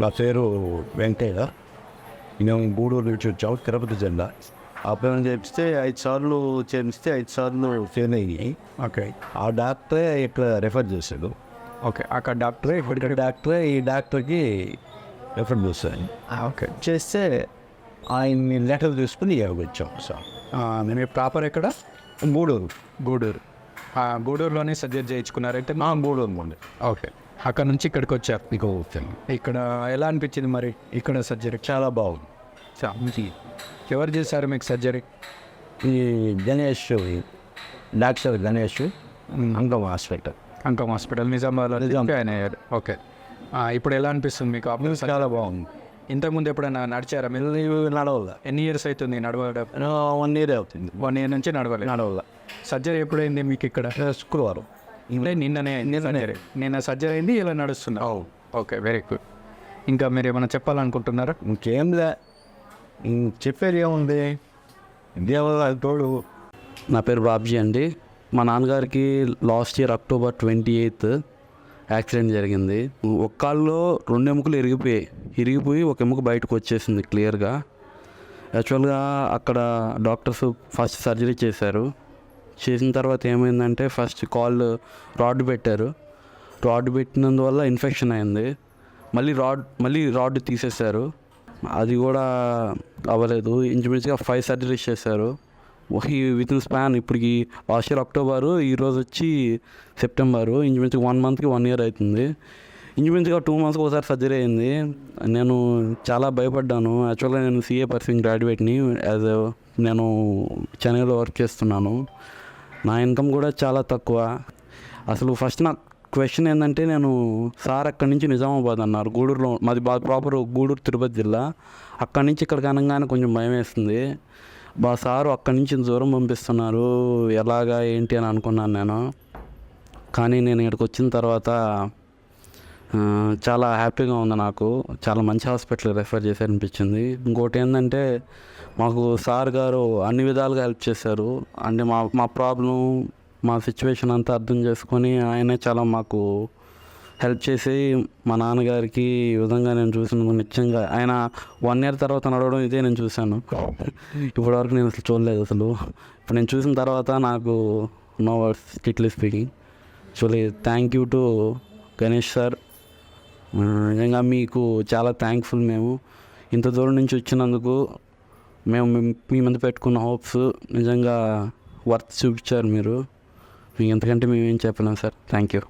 నా పేరు వెంకయ్య. మేము గూడూరు నుంచి వచ్చాము, తిరుపతి జిల్లా. అప్లైన్ చేపిస్తే 5 సార్లు చేపిస్తే 5 సార్లు ఫెయిల్ అయ్యి, ఓకే ఆ డాక్టరే ఇక్కడ రెఫర్ చేశాడు. ఓకే అక్కడ డాక్టరే ఇక్కడ డాక్టరే ఈ డాక్టర్కి రెఫర్ చేశాను. ఓకే చేస్తే ఆయన్ని లెటర్ తీసుకుని వచ్చాం సార్. నేను ప్రాపర్ ఎక్కడ? గూడూరు. గూడూరు. గూడూరులోనే సర్జరీ చేయించుకున్నారంటే నా గూడూరు ముందు ఓకే. అక్కడ నుంచి ఇక్కడికి వచ్చారు. ఇక వచ్చాను. ఇక్కడ ఎలా అనిపించింది మరి ఇక్కడ సర్జరీ? చాలా బాగుంది. ఎవరు చేశారు మీకు సర్జరీ? ఈ గణేష్, డాక్టర్ గణేష్, అంగం హాస్పిటల్. అంకం హాస్పిటల్ నిజామాబాద్లో ఆయన అయ్యారు. ఓకే. ఇప్పుడు ఎలా అనిపిస్తుంది మీకు? చాలా బాగుంది. ఇంతకుముందు ఎప్పుడైనా నడిచారా మీరు? నడవల. ఎన్ని ఇయర్స్ అవుతుంది నడవడం? 1 year అవుతుంది. 1 year నుంచి నడవల. సర్జరీ ఎప్పుడైంది మీకు ఇక్కడ? శుక్రవారం. అంటే నిన్ననే సర్జరీ. నిన్న సర్జరీ అయింది, ఇలా నడుస్తున్నా. Okay, very good. ఇంకా మీరు ఏమైనా చెప్పాలనుకుంటున్నారా? ఇంకేంలే, చెప్పేది ఏముంది, దేవుళ్ళ తోడు. నా పేరు బాబ్జీ అండి. మా నాన్నగారికి last year October 28th accident జరిగింది. ఒక కాల్లో 2 ఎముకలు ఇరిగిపోయి ఒక ఎముక బయటకు వచ్చేసింది క్లియర్గా. యాక్చువల్గా అక్కడ డాక్టర్స్ ఫస్ట్ సర్జరీ చేశారు. చేసిన తర్వాత ఏమైందంటే ఫస్ట్ రాడ్ పెట్టారు. రాడ్ పెట్టినందువల్ల ఇన్ఫెక్షన్ అయింది. మళ్ళీ రాడ్ తీసేశారు. అది కూడా అవ్వలేదు. ఇంచుమించుగా 5 సర్జరీస్ చేశారు విత్ ఇన్ స్పాన్. ఇప్పటికి లాస్ట్ ఇయర్ October, ఈరోజు వచ్చి September. ఇంచుమించుగా 1 monthకి 1 year అవుతుంది. ఇంచుమించుగా 2 monthsకి ఒకసారి సర్జరీ అయింది. నేను చాలా భయపడ్డాను. యాక్చువల్గా నేను CA పర్సన్ గ్రాడ్యుయేట్ని. నేను చెన్నైలో వర్క్ చేస్తున్నాను. నా ఇన్కమ్ కూడా చాలా తక్కువ. అసలు ఫస్ట్ నా క్వశ్చన్ ఏంటంటే, నేను సార్ అక్కడి నుంచి నిజామాబాద్ అన్నారు. గూడూరులో మాది ప్రాపర్ గూడూరు తిరుపతి జిల్లా. అక్కడి నుంచి ఇక్కడికి అనగానే కొంచెం భయం వేస్తుంది. సారు అక్కడి నుంచి దూరం పంపిస్తున్నారు, ఎలాగా ఏంటి అని అనుకున్నాను నేను. కానీ నేను ఇక్కడికి వచ్చిన తర్వాత చాలా హ్యాపీగా ఉంది నాకు. చాలా మంచి హాస్పిటల్ రెఫర్ చేసి అనిపించింది. ఇంకోటి ఏంటంటే, మాకు సార్ గారు అన్ని విధాలుగా హెల్ప్ చేశారు. అంటే మా ప్రాబ్లం, మా సిచ్యువేషన్ అంతా అర్థం చేసుకొని ఆయనే చాలా మాకు హెల్ప్ చేసి, మా నాన్నగారికి ఈ విధంగా నేను చూసిన నిజంగా ఆయన 1 year తర్వాత నడవడం ఇదే నేను చూశాను. ఇప్పటివరకు నేను అసలు చూడలేదు. ఇప్పుడు నేను చూసిన తర్వాత నాకు no words, strictly speaking. Actually thank you to Ganesh sir. నిజంగా మీకు చాలా థ్యాంక్ఫుల్. మేము ఇంత దూరం నుంచి వచ్చినందుకు మేము మీ మీద పెట్టుకున్న హోప్స్ నిజంగా వర్త్ చూపించారు మీరు. మీకు ఎంతకంటే మేమేం చెప్పలేం సార్. Thank you.